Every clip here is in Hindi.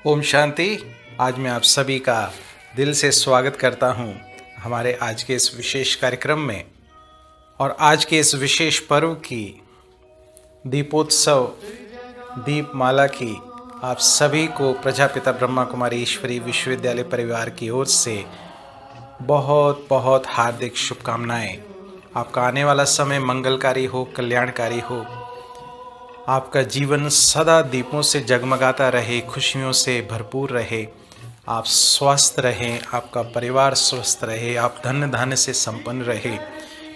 ओम शांति। आज मैं आप सभी का दिल से स्वागत करता हूं हमारे आज के इस विशेष कार्यक्रम में। और आज के इस विशेष पर्व की दीपोत्सव दीपमाला की आप सभी को प्रजापिता ब्रह्मा कुमारी ईश्वरी विश्वविद्यालय परिवार की ओर से बहुत बहुत हार्दिक शुभकामनाएं। आपका आने वाला समय मंगलकारी हो, कल्याणकारी हो। आपका जीवन सदा दीपों से जगमगाता रहे, खुशियों से भरपूर रहे। आप स्वस्थ रहें, आपका परिवार स्वस्थ रहे, आप धन धान्य से संपन्न रहे,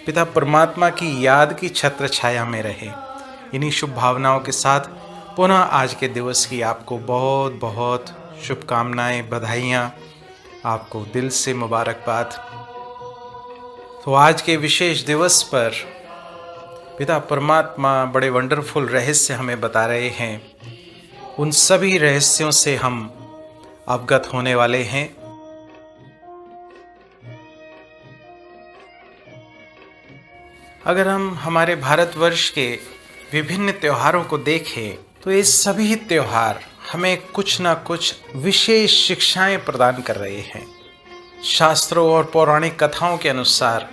पिता परमात्मा की याद की छत्र छाया में रहे। इन्हीं शुभ भावनाओं के साथ पुनः आज के दिवस की आपको बहुत बहुत शुभकामनाएं, बधाइयाँ, आपको दिल से मुबारकबाद। तो आज के विशेष दिवस पर पिता परमात्मा बड़े वंडरफुल रहस्य हमें बता रहे हैं। उन सभी रहस्यों से हम अवगत होने वाले हैं। अगर हम हमारे भारतवर्ष के विभिन्न त्योहारों को देखें तो ये सभी त्योहार हमें कुछ ना कुछ विशेष शिक्षाएं प्रदान कर रहे हैं। शास्त्रों और पौराणिक कथाओं के अनुसार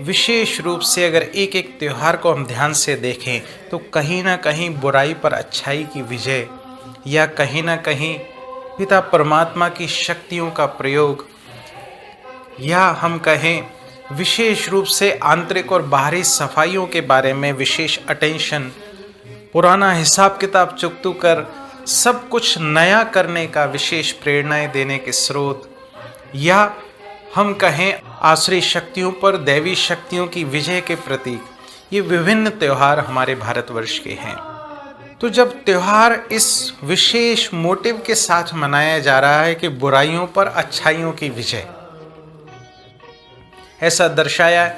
विशेष रूप से अगर एक एक त्योहार को हम ध्यान से देखें तो कहीं ना कहीं बुराई पर अच्छाई की विजय, या कहीं ना कहीं पिता परमात्मा की शक्तियों का प्रयोग, या हम कहें विशेष रूप से आंतरिक और बाहरी सफाइयों के बारे में विशेष अटेंशन, पुराना हिसाब किताब चुकतू कर सब कुछ नया करने का विशेष प्रेरणाएं देने के स्रोत, या हम कहें आसुरी शक्तियों पर दैवी शक्तियों की विजय के प्रतीक, ये विभिन्न त्योहार हमारे भारतवर्ष के हैं। तो जब त्योहार इस विशेष मोटिव के साथ मनाया जा रहा है कि बुराइयों पर अच्छाइयों की विजय, ऐसा दर्शाया।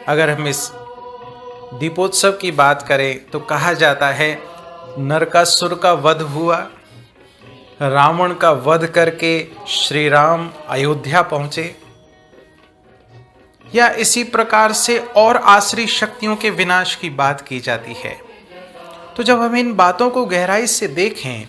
अगर हम इस दीपोत्सव की बात करें तो कहा जाता है नरकासुर का वध हुआ, रावण का वध करके श्री राम अयोध्या पहुंचे, या इसी प्रकार से और आसुरी शक्तियों के विनाश की बात की जाती है। तो जब हम इन बातों को गहराई से देखें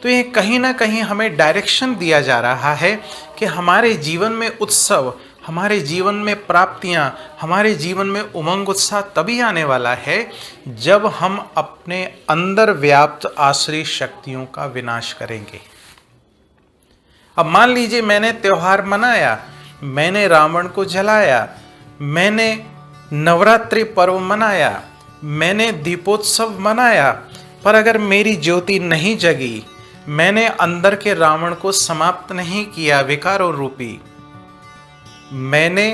तो ये कहीं ना कहीं हमें डायरेक्शन दिया जा रहा है कि हमारे जीवन में उत्सव, हमारे जीवन में प्राप्तियां, हमारे जीवन में उमंग उत्साह तभी आने वाला है जब हम अपने अंदर व्याप्त आसुरी शक्तियों का विनाश करेंगे। अब मान लीजिए मैंने त्योहार मनाया, मैंने रावण को जलाया, मैंने नवरात्रि पर्व मनाया, मैंने दीपोत्सव मनाया, पर अगर मेरी ज्योति नहीं जगी, मैंने अंदर के रावण को समाप्त नहीं किया विकारों रूपी, मैंने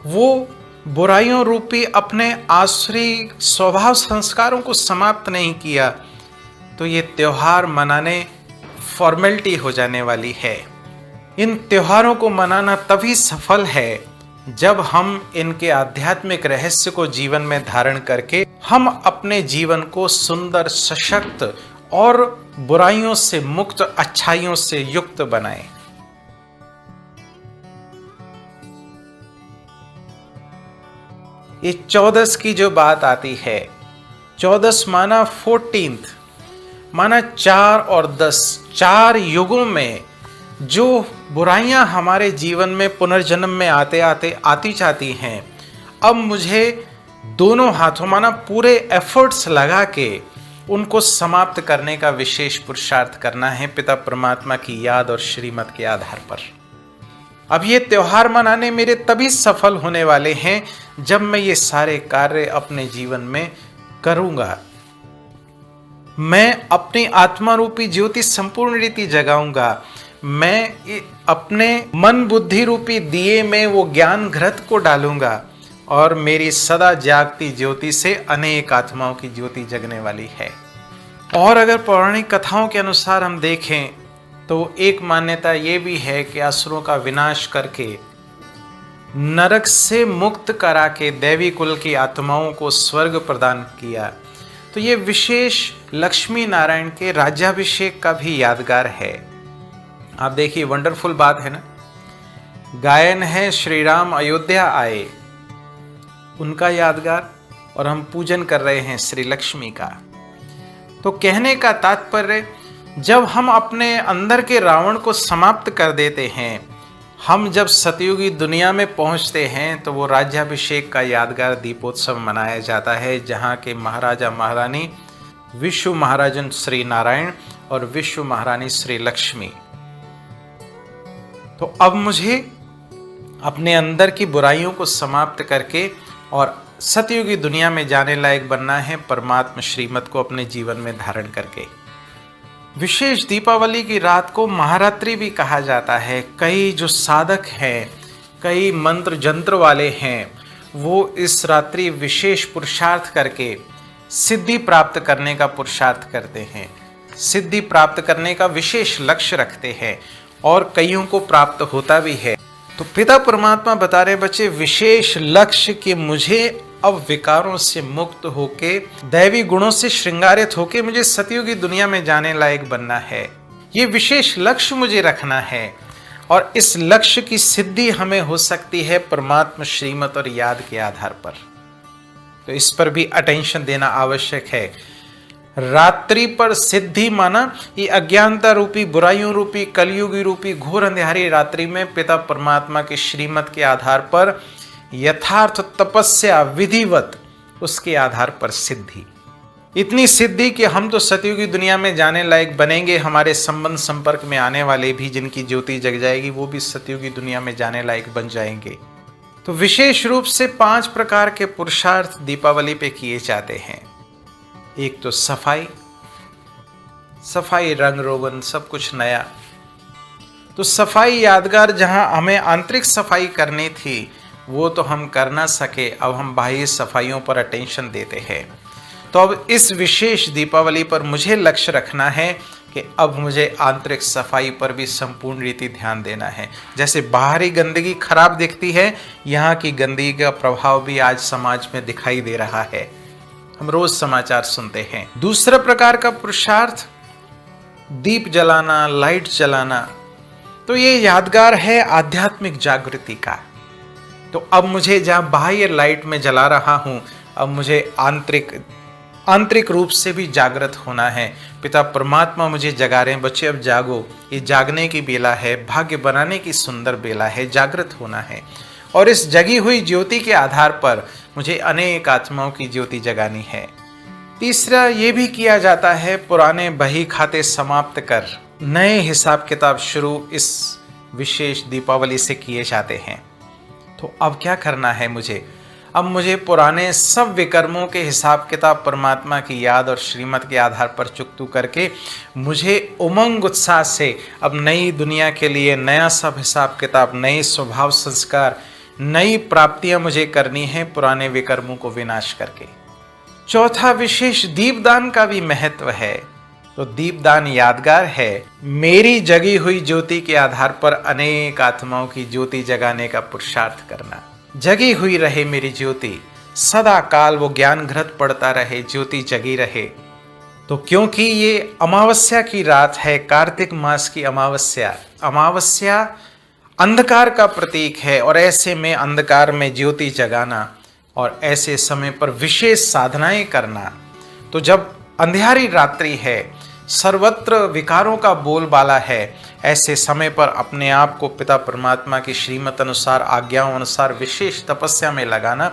वो बुराइयों रूपी अपने आसुरी स्वभाव संस्कारों को समाप्त नहीं किया, तो ये त्योहार मनाने फॉर्मेलिटी हो जाने वाली है। इन त्योहारों को मनाना तभी सफल है जब हम इनके आध्यात्मिक रहस्य को जीवन में धारण करके हम अपने जीवन को सुंदर, सशक्त और बुराइयों से मुक्त, अच्छाइयों से युक्त बनाएं। ये 14 की जो बात आती है, 14 माना 14th, माना 4 और 10, 4 युगों में जो बुराइयां हमारे जीवन में पुनर्जन्म में आते आते आती जाती हैं, अब मुझे दोनों हाथों माना पूरे एफर्ट्स लगा के उनको समाप्त करने का विशेष पुरुषार्थ करना है पिता परमात्मा की याद और श्रीमत के आधार पर। अब ये त्योहार मनाने मेरे तभी सफल होने वाले हैं जब मैं ये सारे कार्य अपने जीवन में करूंगा। मैं अपनी आत्मा रूपी ज्योति संपूर्ण रीति जगाऊंगा। मैं अपने मन बुद्धि रूपी दिए में वो ज्ञान घृत को डालूंगा और मेरी सदा जागती ज्योति से अनेक आत्माओं की ज्योति जगने वाली है। और अगर पौराणिक कथाओं के अनुसार हम देखें तो एक मान्यता ये भी है कि असुरों का विनाश करके नरक से मुक्त करा के दैवी कुल की आत्माओं को स्वर्ग प्रदान किया। तो ये विशेष लक्ष्मी नारायण के राज्याभिषेक का भी यादगार है। आप देखिए वंडरफुल बात है ना। गायन है श्री राम अयोध्या आए, उनका यादगार, और हम पूजन कर रहे हैं श्री लक्ष्मी का। तो कहने का तात्पर्य जब हम अपने अंदर के रावण को समाप्त कर देते हैं, हम जब सतयुगी दुनिया में पहुंचते हैं, तो वो राज्याभिषेक का यादगार दीपोत्सव मनाया जाता है, जहां के महाराजा महारानी विश्व महाराजन श्री नारायण और विश्व महारानी श्री लक्ष्मी। तो अब मुझे अपने अंदर की बुराइयों को समाप्त करके और सतयुगी दुनिया में जाने लायक बनना है, परमात्मा श्रीमत को अपने जीवन में धारण करके। विशेष दीपावली की रात को महारात्रि भी कहा जाता है। कई जो साधक हैं, कई मंत्र जंत्र वाले हैं, वो इस रात्रि विशेष पुरुषार्थ करके सिद्धि प्राप्त करने का पुरुषार्थ करते हैं, सिद्धि प्राप्त करने का विशेष लक्ष्य रखते हैं और कईयों को प्राप्त होता भी है। तो पिता परमात्मा बता रहे बच्चे, विशेष लक्ष्य कि मुझे अब विकारों से मुक्त होके, दैवी गुणों से श्रृंगारित होके मुझे सतयुगी दुनिया में जाने लायक बनना है। ये विशेष लक्ष्य मुझे रखना है और इस लक्ष्य की सिद्धि हमें हो सकती है परमात्मा श्रीमत और याद के आधार पर। तो इस पर भी अटेंशन देना आवश्यक है। रात्रि पर सिद्धि माना ये अज्ञानता रूपी, बुराइयों रूपी, कलयुगी रूपी घोर अंधेरी रात्रि में पिता परमात्मा के श्रीमत के आधार पर यथार्थ तपस्या विधिवत उसके आधार पर सिद्धि, इतनी सिद्धि कि हम तो सतयुगी दुनिया में जाने लायक बनेंगे। हमारे संबंध संपर्क में आने वाले भी, जिनकी ज्योति जग जाएगी, वो भी सतयुगी दुनिया में जाने लायक बन जाएंगे। तो विशेष रूप से 5 प्रकार के पुरुषार्थ दीपावली पे किए जाते हैं। एक तो सफाई, सफाई रंग रोगन सब कुछ नया। तो सफाई यादगार, जहां हमें आंतरिक सफाई करनी थी वो तो हम कर ना सके, अब हम बाह्य सफाइयों पर अटेंशन देते हैं। तो अब इस विशेष दीपावली पर मुझे लक्ष्य रखना है कि अब मुझे आंतरिक सफाई पर भी संपूर्ण रीति ध्यान देना है। जैसे बाहरी गंदगी खराब दिखती है, यहाँ की गंदगी का प्रभाव भी आज समाज में दिखाई दे रहा है, हम रोज समाचार सुनते हैं। दूसरा प्रकार का पुरुषार्थ दीप जलाना, लाइट जलाना। तो ये यादगार है आध्यात्मिक जागृति का। तो अब मुझे जहाँ बाह्य लाइट में जला रहा हूँ, अब मुझे आंतरिक रूप से भी जागृत होना है। पिता परमात्मा मुझे जगा रहे हैं, बच्चे अब जागो, ये जागने की बेला है, भाग्य बनाने की सुंदर बेला है, जागृत होना है। और इस जगी हुई ज्योति के आधार पर मुझे अनेक आत्माओं की ज्योति जगानी है। तीसरा ये भी किया जाता है, पुराने बही खाते समाप्त कर नए हिसाब किताब शुरू इस विशेष दीपावली से किए जाते हैं। तो अब क्या करना है मुझे? अब मुझे पुराने सब विकर्मों के हिसाब किताब परमात्मा की याद और श्रीमत के आधार पर चुकतू करके मुझे उमंग उत्साह से अब नई दुनिया के लिए नया सब हिसाब किताब, नई स्वभाव संस्कार, नई प्राप्तियां मुझे करनी है, पुराने विकर्मों को विनाश करके। चौथा विशेष दीपदान का भी महत्व है। तो दीपदान यादगार है, मेरी जगी हुई ज्योति के आधार पर अनेक आत्माओं की ज्योति जगाने का पुरुषार्थ करना। जगी हुई रहे मेरी ज्योति, सदा काल वो ज्ञान घृत पड़ता रहे, ज्योति जगी रहे। तो क्योंकि ये अमावस्या की रात है, कार्तिक मास की अमावस्या, अमावस्या अंधकार का प्रतीक है और ऐसे में अंधकार में ज्योति जगाना और ऐसे समय पर विशेष साधनाएं करना। तो जब अंधेरी रात्रि है, सर्वत्र विकारों का बोलबाला है, ऐसे समय पर अपने आप को पिता परमात्मा की श्रीमत अनुसार, आज्ञाओं अनुसार विशेष तपस्या में लगाना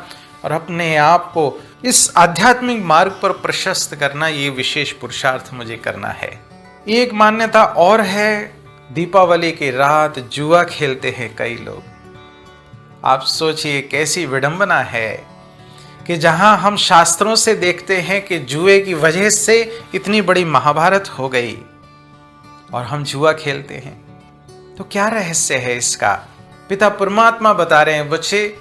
और अपने आप को इस आध्यात्मिक मार्ग पर प्रशस्त करना, ये विशेष पुरुषार्थ मुझे करना है। एक मान्यता और है, दीपावली की रात जुआ खेलते हैं कई लोग। आप सोचिए कैसी विडंबना है कि जहां हम शास्त्रों से देखते हैं कि जुए की वजह से इतनी बड़ी महाभारत हो गई और हम जुआ खेलते हैं। तो क्या रहस्य है इसका? पिता परमात्मा बता रहे हैं, बच्चे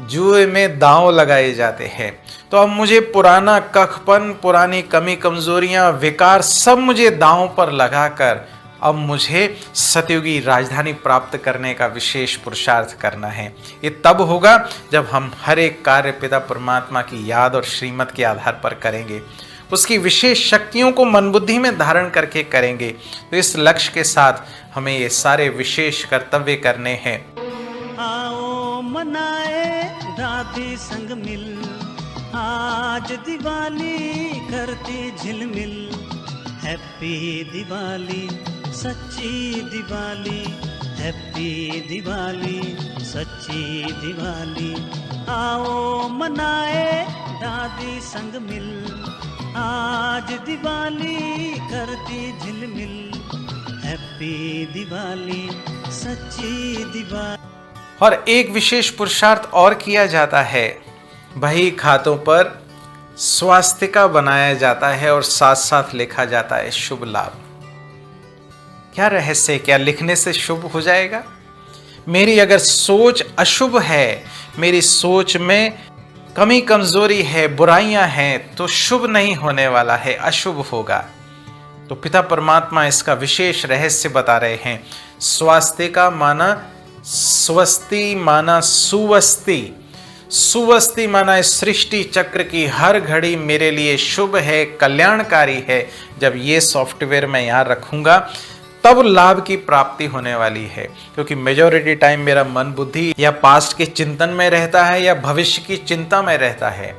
जुए में दांव लगाए जाते हैं। तो अब मुझे पुराना कखपन, पुरानी कमी कमजोरियां, विकार सब मुझे दांव पर लगाकर अब मुझे सतयुगी राजधानी प्राप्त करने का विशेष पुरुषार्थ करना है। ये तब होगा जब हम हर एक कार्य पिता परमात्मा की याद और श्रीमत के आधार पर करेंगे, उसकी विशेष शक्तियों को मन बुद्धि में धारण करके करेंगे। तो इस लक्ष्य के साथ हमें ये सारे विशेष कर्तव्य करने हैं। आओ मनाए राधे संग मिल, आज दिवाली करते झिलमिल, हैप्पी दिवाली सच्ची दिवाली, हैप्पी दिवाली सच्ची दिवाली। आओ मनाए दादी संग मिल, आज दिवाली करती झिलमिल, हैप्पी दिवाली सच्ची दिवाली। और एक विशेष पुरुषार्थ और किया जाता है, बही खातों पर स्वास्तिका बनाया जाता है और साथ साथ लिखा जाता है शुभ लाभ। क्या रहस्य है? क्या लिखने से शुभ हो जाएगा? मेरी अगर सोच अशुभ है, मेरी सोच में कमी कमजोरी है, बुराइयां हैं, तो शुभ नहीं होने वाला है, अशुभ होगा। तो पिता परमात्मा इसका विशेष रहस्य बता रहे हैं। स्वास्तिका माना स्वस्ति, माना सुवस्ति, सुवस्ति माना इस सृष्टि चक्र की हर घड़ी मेरे लिए शुभ है, कल्याणकारी है। जब ये सॉफ्टवेयर मैं यहाँ रखूंगा तब लाभ की प्राप्ति होने वाली है, क्योंकि मेजॉरिटी टाइम मेरा मन बुद्धि या पास्ट के चिंतन में रहता है या भविष्य की चिंता में रहता है।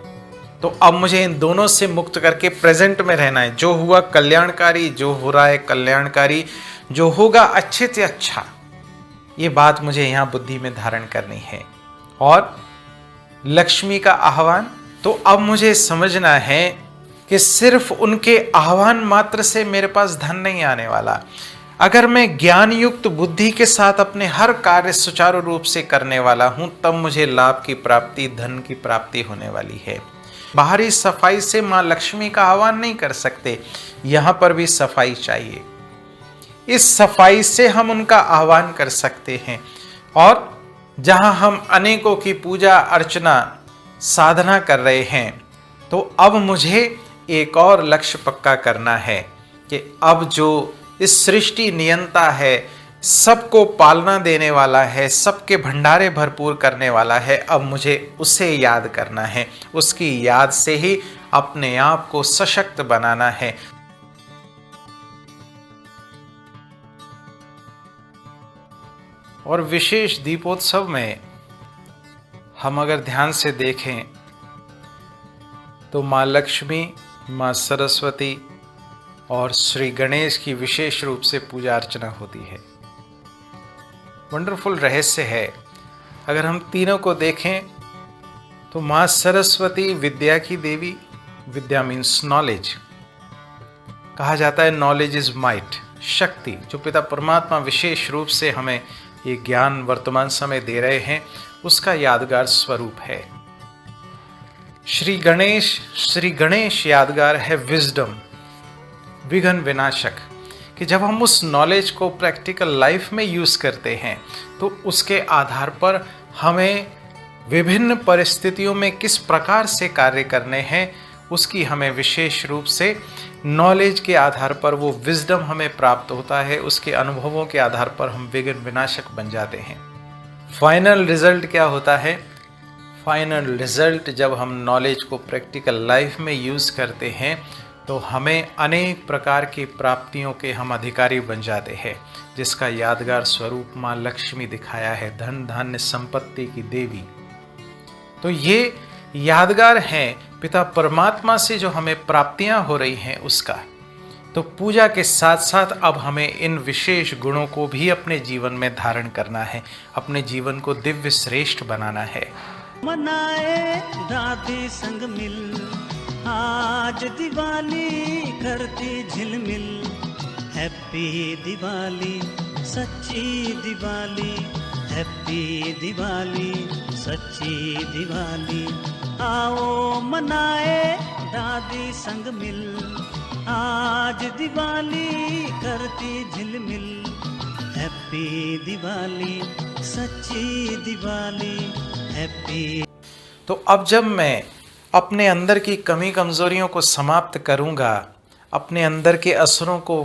तो अब मुझे इन दोनों से मुक्त करके प्रेजेंट में रहना है। जो हुआ कल्याणकारी, जो हो रहा है कल्याणकारी, जो होगा अच्छे से अच्छा, ये बात मुझे यहाँ बुद्धि में धारण करनी है। और लक्ष्मी का आह्वान, तो अब मुझे समझना है कि सिर्फ उनके आह्वान मात्र से मेरे पास धन नहीं आने वाला। अगर मैं ज्ञान युक्त बुद्धि के साथ अपने हर कार्य सुचारू रूप से करने वाला हूं, तब मुझे लाभ की प्राप्ति, धन की प्राप्ति होने वाली है। बाहरी सफाई से मां लक्ष्मी का आह्वान नहीं कर सकते, यहां पर भी सफाई चाहिए। इस सफाई से हम उनका आह्वान कर सकते हैं। और जहां हम अनेकों की पूजा अर्चना साधना कर रहे हैं, तो अब मुझे एक और लक्ष्य पक्का करना है कि अब जो इस सृष्टि नियंता है, सबको पालना देने वाला है, सबके भंडारे भरपूर करने वाला है, अब मुझे उसे याद करना है। उसकी याद से ही अपने आप को सशक्त बनाना है। और विशेष दीपोत्सव में हम अगर ध्यान से देखें तो माँ लक्ष्मी, माँ सरस्वती और श्री गणेश की विशेष रूप से पूजा अर्चना होती है। वंडरफुल रहस्य है। अगर हम तीनों को देखें तो माँ सरस्वती विद्या की देवी, विद्या मीन्स नॉलेज, कहा जाता है नॉलेज इज माइट, शक्ति। जो पिता परमात्मा विशेष रूप से हमें ये ज्ञान वर्तमान समय दे रहे हैं, उसका यादगार स्वरूप है। श्री गणेश यादगार है विजडम, विघ्न विनाशक, कि जब हम उस नॉलेज को प्रैक्टिकल लाइफ में यूज करते हैं तो उसके आधार पर हमें विभिन्न परिस्थितियों में किस प्रकार से कार्य करने हैं, उसकी हमें विशेष रूप से नॉलेज के आधार पर वो विजडम हमें प्राप्त होता है। उसके अनुभवों के आधार पर हम विघ्न विनाशक बन जाते हैं। फाइनल रिजल्ट क्या होता है? फाइनल रिजल्ट जब हम नॉलेज को प्रैक्टिकल लाइफ में यूज करते हैं तो हमें अनेक प्रकार की प्राप्तियों के हम अधिकारी बन जाते हैं, जिसका यादगार स्वरूप माँ लक्ष्मी दिखाया है, धन धान्य संपत्ति की देवी। तो ये यादगार है पिता परमात्मा से जो हमें प्राप्तियां हो रही हैं उसका। तो पूजा के साथ साथ अब हमें इन विशेष गुणों को भी अपने जीवन में धारण करना है, अपने जीवन को दिव्य श्रेष्ठ बनाना है। मनाए दादी संग मिल, आज दिवाली करती झिलमिल, हैप्पी दिवाली सच्ची दिवाली, हैप्पी दिवाली सच्ची दिवाली। आओ मनाए दादी संग मिल, आज दिवाली करती झिलमिल, हैप्पी दिवाली सच्ची दिवाली, हैप्पी। तो अब जब मैं अपने अंदर की कमी कमजोरियों को समाप्त करूंगा, अपने अंदर के असुरों को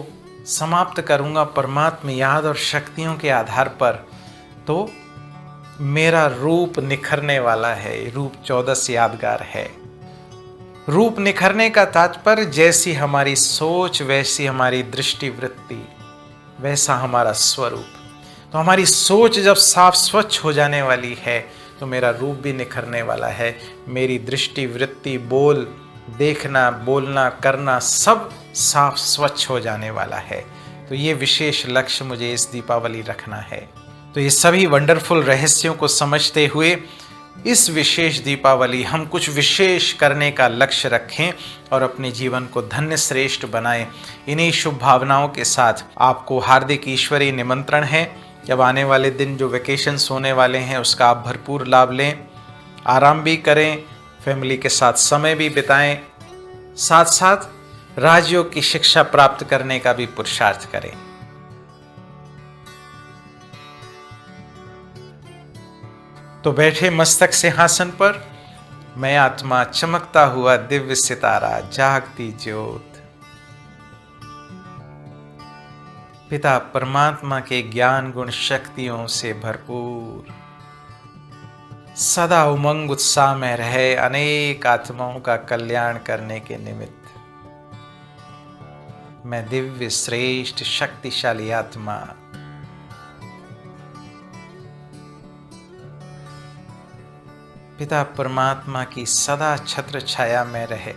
समाप्त करूंगा परमात्मा याद और शक्तियों के आधार पर, तो मेरा रूप निखरने वाला है। रूप 14 यादगार है। रूप निखरने का तात्पर्य जैसी हमारी सोच वैसी हमारी दृष्टि वृत्ति, वैसा हमारा स्वरूप। तो हमारी सोच जब साफ स्वच्छ हो जाने वाली है तो मेरा रूप भी निखरने वाला है। मेरी दृष्टि वृत्ति, बोल, देखना, बोलना, करना सब साफ स्वच्छ हो जाने वाला है। तो ये विशेष लक्ष्य मुझे इस दीपावली रखना है। तो ये सभी वंडरफुल रहस्यों को समझते हुए इस विशेष दीपावली हम कुछ विशेष करने का लक्ष्य रखें और अपने जीवन को धन्य श्रेष्ठ बनाएं। इन्हीं शुभ भावनाओं के साथ आपको हार्दिक ईश्वरीय निमंत्रण है। जब आने वाले दिन जो वेकेशंस होने वाले हैं उसका आप भरपूर लाभ लें, आराम भी करें, फैमिली के साथ समय भी बिताएं, साथ साथ राजयोग की शिक्षा प्राप्त करने का भी पुरुषार्थ करें। तो बैठे मस्तक सिंहासन पर, मैं आत्मा चमकता हुआ दिव्य सितारा, जागती ज्योत, पिता परमात्मा के ज्ञान गुण शक्तियों से भरपूर, सदा उमंग उत्साह में रहे अनेक आत्माओं का कल्याण करने के निमित्त मैं दिव्य श्रेष्ठ शक्तिशाली आत्मा पिता परमात्मा की सदा छत्र छाया में रहे,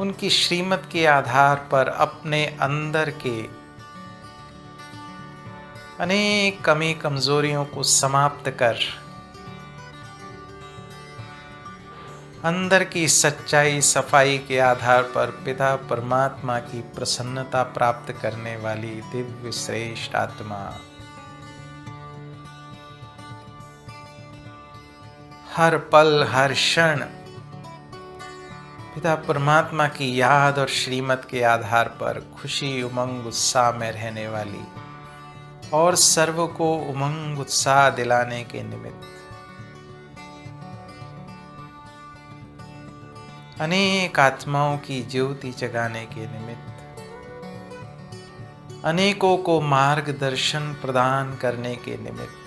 उनकी श्रीमत के आधार पर अपने अंदर के अनेक कमी कमजोरियों को समाप्त कर अंदर की सच्चाई सफाई के आधार पर पिता परमात्मा की प्रसन्नता प्राप्त करने वाली दिव्य श्रेष्ठ आत्मा हर पल हर क्षण पिता परमात्मा की याद और श्रीमत के आधार पर खुशी उमंग उत्साह में रहने वाली और सर्व को उमंग उत्साह दिलाने के निमित्त अनेक आत्माओं की ज्योति जगाने के निमित्त अनेकों को मार्गदर्शन प्रदान करने के निमित्त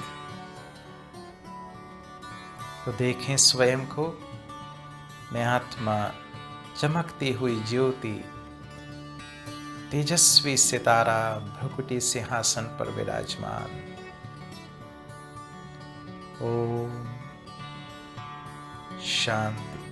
तो देखें स्वयं को, मैं आत्मा चमकती हुई ज्योति, तेजस्वी सितारा भ्रुकुटी सिंहासन पर विराजमान। ओम शांति।